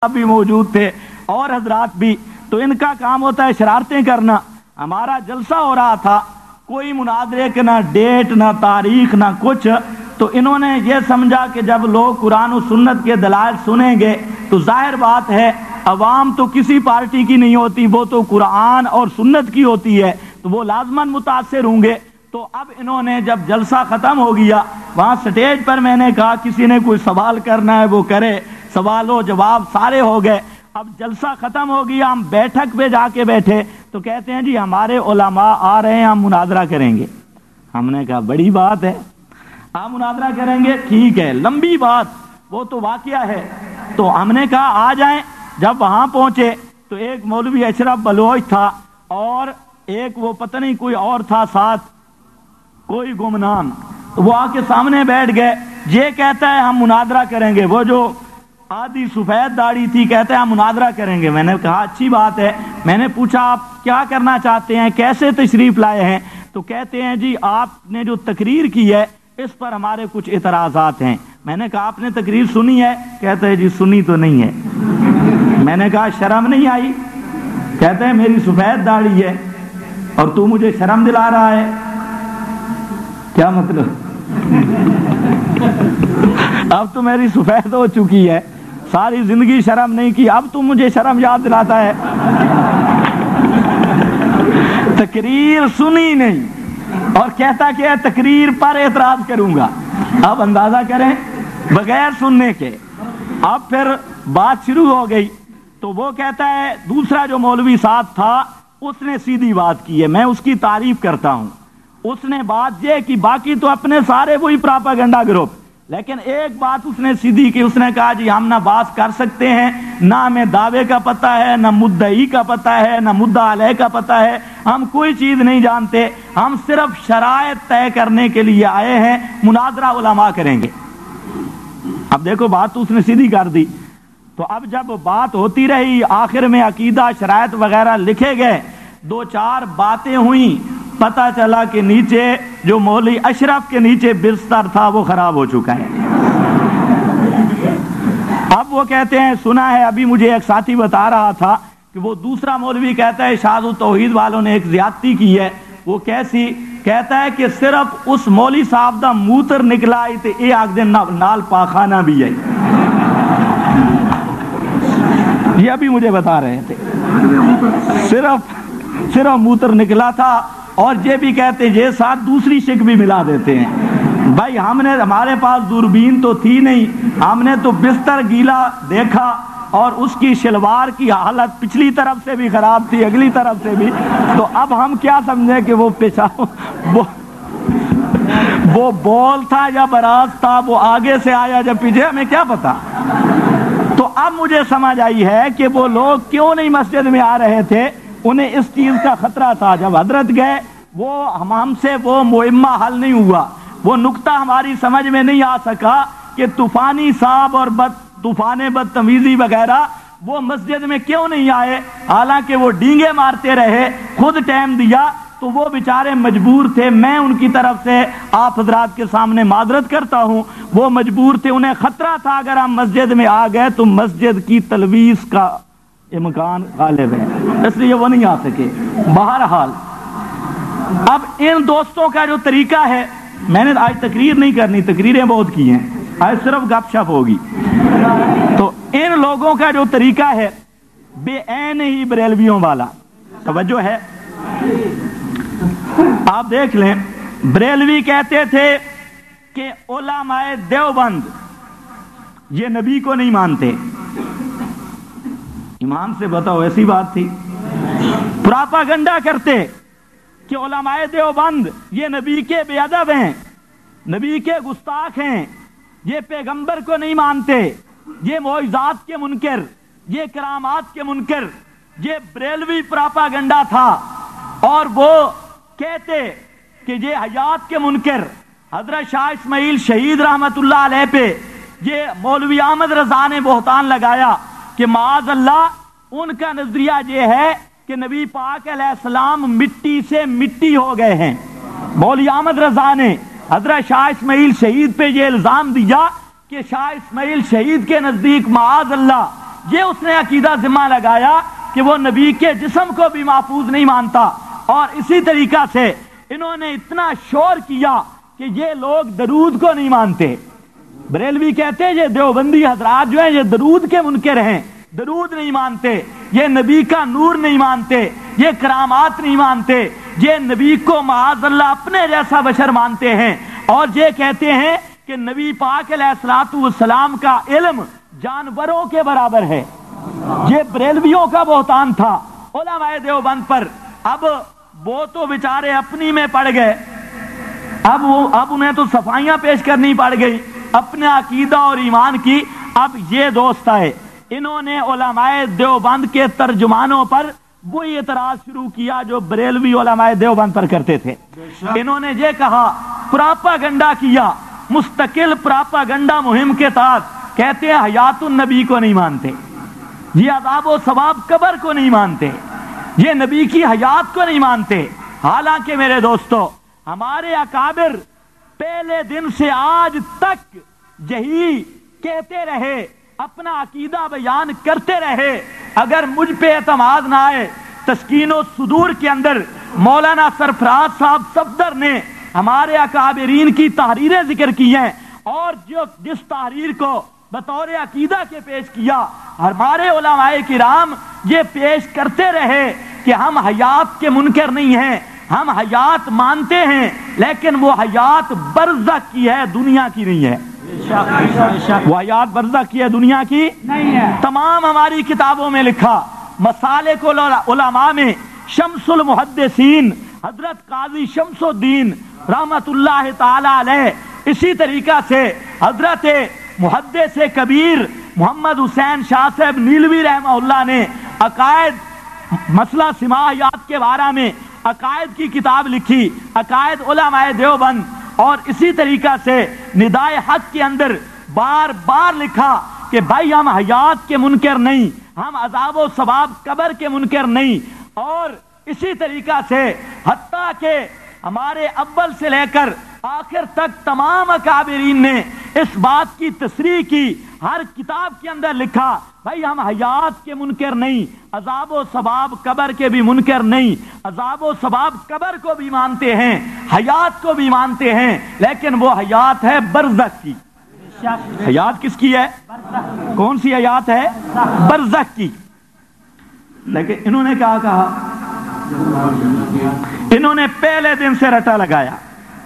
भी मौजूद थे और हजरात भी। तो इनका काम होता है शरारतें करना। हमारा जलसा हो रहा था, कोई मुनाजरे के ना डेट ना तारीख ना कुछ, तो इन्होंने ये समझा कि जब लोग कुरान और सुन्नत के दलाइल सुनेंगे तो जाहिर बात है अवाम तो किसी पार्टी की नहीं होती, वो तो कुरान और सुन्नत की होती है, तो वो लाजमन मुतासिर होंगे। तो अब इन्होंने जब जलसा खत्म हो गया, वहाँ स्टेज पर मैंने कहा किसी ने कोई सवाल करना है वो करे, सवालों जवाब सारे हो गए। अब जलसा खत्म हो गया, हम बैठक पे जाके बैठे तो कहते हैं जी हमारे उलमा आ रहे हैं, हम मुनाजरा करेंगे। हमने कहा बड़ी बात है, आप मुनाजरा करेंगे, ठीक है, लंबी बात, वो तो वाकया है। तो हमने कहा आ जाएं। जब वहां पहुंचे तो एक मौलवी अशरफ बलोच था और एक वो पता नहीं कोई और था साथ, कोई गुमनाम, तो वो आके सामने बैठ गए। ये कहता है हम मुनाजरा करेंगे, वो जो आधी सफेद दाढ़ी थी कहते हैं हम मुनाजरा करेंगे। मैंने कहा अच्छी बात है। मैंने पूछा आप क्या करना चाहते हैं, कैसे तशरीफ लाए हैं? तो कहते हैं जी आपने जो तकरीर की है इस पर हमारे कुछ इतराजात हैं। मैंने कहा आपने तकरीर सुनी है? कहते हैं जी सुनी तो नहीं है। मैंने कहा शर्म नहीं आई? कहते हैं मेरी सफेद दाढ़ी है और तू मुझे शर्म दिला रहा है, क्या मतलब? अब तो मेरी सफेद हो चुकी है, सारी जिंदगी शर्म नहीं की, अब तू मुझे शर्म याद दिलाता है। तकरीर सुनी नहीं और कहता कि तकरीर पर एतराज करूंगा। अब अंदाजा करें बगैर सुनने के। अब फिर बात शुरू हो गई तो वो कहता है, दूसरा जो मौलवी साथ था उसने सीधी बात की है, मैं उसकी तारीफ करता हूं। उसने बात ये कि बाकी तो अपने सारे वही प्रोपेगेंडा ग्रुप, लेकिन एक बात उसने सीधी की, उसने कहा जी हम ना बात कर सकते हैं, ना हमें दावे का पता है, ना मुद्दई का पता है, ना मुद्दा अलह का पता है, हम कोई चीज नहीं जानते, हम सिर्फ शरायत तय करने के लिए आए हैं, मुनाजरा उलमा करेंगे। अब देखो बात तो उसने सीधी कर दी। तो अब जब बात होती रही, आखिर में अकीदा शरायत वगैरह लिखे गए, दो चार बातें हुई, पता चला कि नीचे जो मौलवी अशरफ के नीचे बिस्तर था वो खराब हो चुका है। अब वो कहते हैं सुना है, अभी मुझे एक साथी बता रहा था कि वो दूसरा मौलवी कहता है शाज़ तौहीद वालों ने एक ज्यादती की है। वो कैसी? कहता है कि सिर्फ उस मौलवी साहब दा मूत्र निकला आई ते ये आख दिन नाल पाखाना भी है। ये अभी मुझे बता रहे थे, सिर्फ मूत्र निकला था। और ये भी कहते हैं ये साथ दूसरी शिक भी मिला देते हैं। भाई हमारे पास दूरबीन तो थी नहीं, हमने तो बिस्तर गीला देखा और उसकी शलवार की हालत पिछली तरफ से भी खराब थी, अगली तरफ से भी। तो अब हम क्या समझे कि वो पेशाब वो बॉल था या बराज था, वो आगे से आया या पीछे, हमें क्या पता। तो अब मुझे समझ आई है कि वो लोग क्यों नहीं मस्जिद में आ रहे थे, उन्हें इस चीज का खतरा था। जब हजरत गए वो हमसे वो मुहिम्मा हल नहीं हुआ, वो नुक्ता हमारी समझ में नहीं आ सका कि तूफानी साहब और तूफाने बदतमीजी वगैरह वो मस्जिद में क्यों नहीं आए। हालांकि वो डींगे मारते रहे, खुद टाइम दिया, तो वो बेचारे मजबूर थे। मैं उनकी तरफ से आप हजरात के सामने माजरत करता हूं, वो मजबूर थे, उन्हें खतरा था अगर हम मस्जिद में आ गए तो मस्जिद की तलवीस का इम्कान गालिब है, इसलिए वो नहीं आ सके। बहरहाल अब इन दोस्तों का जो तरीका है, मैंने आज तकरीर नहीं करनी, तकरीरें बहुत की हैं, आज सिर्फ गपशप होगी। तो इन लोगों का जो तरीका है बेऐन ही बरेलवियों वाला, तवज्जो है, आप देख लें। बरेलवी कहते थे कि उलमाए देवबंद ये नबी को नहीं मानते। ईमान से बताओ, ऐसी बात थी? प्रोपेगेंडा करते कि उलमाए देवबंद ये नबी के बेअदब हैं, नबी के गुस्ताख हैं, ये पैगंबर को नहीं मानते, ये मौइज़ात के मुनकर, ये करामात के मुनकर, ये बरेलवी प्रोपेगेंडा था। और वो कहते कि ये हयात के मुनकर, हजरत शाह इस्माइल शहीद रहमतुल्लाह अलैह पे ये मौलवी अहमद रजा ने बहतान लगाया कि माज़ अल्लाह उनका नजरिया ये है कि नबी पाक अलैहिस्सलाम मिट्टी से मिट्टी हो गए हैं। मौलवी अहमद रजा ने हजरत शाह इस्माइल शहीद पे ये इल्जाम दिया कि शाह इस्माइल शहीद के नजदीक माअज़ अल्लाह یہ اس نے عقیدہ ذمہ لگایا کہ وہ نبی کے جسم کو بھی محفوظ نہیں مانتا، اور اسی طریقہ سے انہوں نے اتنا شور کیا کہ یہ لوگ درود کو نہیں مانتے۔ بریلوی کہتے ہیں یہ دیوبندی حضرات جو ہیں یہ درود کے منکر ہیں، درود نہیں مانتے، یہ نبی کا نور نہیں مانتے، یہ کرامات نہیں مانتے، یہ نبی کو معاذ اللہ اپنے جیسا بشر مانتے ہیں، اور یہ کہتے ہیں کہ نبی پاک علیہ الصلوۃ والسلام کا علم جانوروں کے برابر ہے۔ یہ بریلویوں کا بہتان تھا علماء دیوبند پر۔ اب وہ تو بیچارے اپنی میں پڑ گئے، اب انہیں تو صفائیاں پیش کرنی پڑ گئی اپنے عقیدہ اور ایمان کی۔ اب یہ دوست آئے، انہوں نے علماء دیوبند کے ترجمانوں پر وہی اعتراض شروع کیا جو بریلوی علماء دیوبند پر کرتے تھے۔ انہوں نے یہ کہا، پراپاگنڈا کیا، مستقل پراپاگنڈا مہم کے تحت کہتے ہیں حیات النبی کو نہیں مانتے، یہ عذاب و ثواب قبر کو نہیں مانتے، یہ نبی کی حیات کو نہیں مانتے۔ حالانکہ میرے دوستو، ہمارے اکابر پہلے دن سے آج تک یہی کہتے رہے، اپنا عقیدہ بیان کرتے رہے۔ اگر مجھ پہ اعتماد نہ آئے، تسکین و صدور کے اندر مولانا سرفراز صاحب صفدر نے ہمارے اکابرین کی تحریریں ذکر کی ہیں، اور جس تحریر کو بطور عقیدہ کے پیش کیا، ہمارے علماء کرام یہ پیش کرتے رہے کہ ہم حیات کے منکر نہیں ہیں، ہم حیات مانتے ہیں، لیکن وہ حیات برزخ کی ہے، دنیا کی نہیں ہے۔ وہ حیات برزخ کی ہے، دنیا کی نہیں ہے۔ تمام ہماری کتابوں میں لکھا، مسالک العلماء میں شمس المحدثین حضرت قاضی شمس الدین رحمت اللہ تعالی علیہ، اسی طریقہ سے حضرت محدث کبیر محمد حسین شاہ صاحب نیلوی رحمہ اللہ نے عقائد مسئلہ سماحیات کے بارے میں عقائد کی کتاب لکھی، عقائد علماء دیوبند، اور اسی طریقہ سے ندائے حق کے اندر بار بار لکھا کہ بھائی ہم حیات کے منکر نہیں، ہم عذاب و ثواب قبر کے منکر نہیں۔ اور اسی طریقہ سے حتیٰ کہ ہمارے اول سے لے کر آخر تک تمام اکابرین نے اس بات کی تصریح کی، ہر کتاب کے اندر لکھا بھائی ہم حیات کے منکر نہیں، عذاب و ثواب قبر کے بھی منکر نہیں، عذاب و ثواب قبر کو بھی مانتے ہیں، حیات کو بھی مانتے ہیں، لیکن وہ حیات ہے برزخ کی۔ حیات کس کی ہے؟ کون سی حیات ہے؟ برزخ کی۔ لیکن انہوں نے کیا کہا؟ انہوں نے پہلے دن سے رٹا لگایا،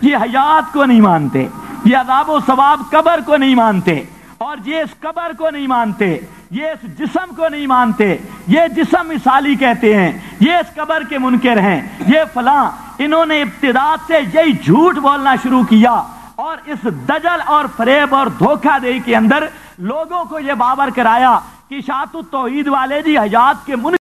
یہ حیات کو نہیں مانتے، یہ عذاب و ثواب قبر کو نہیں مانتے، اور یہ اس قبر کو نہیں مانتے، یہ اس جسم کو نہیں مانتے، یہ جسم مثالی کہتے ہیں، یہ اس قبر کے منکر ہیں، یہ فلاں۔ انہوں نے ابتدا سے یہی جھوٹ بولنا شروع کیا، اور اس دجل اور فریب اور دھوکہ دہی کے اندر لوگوں کو یہ باور کرایا کہ اشاعت التوحید والے جی حیات کے منکر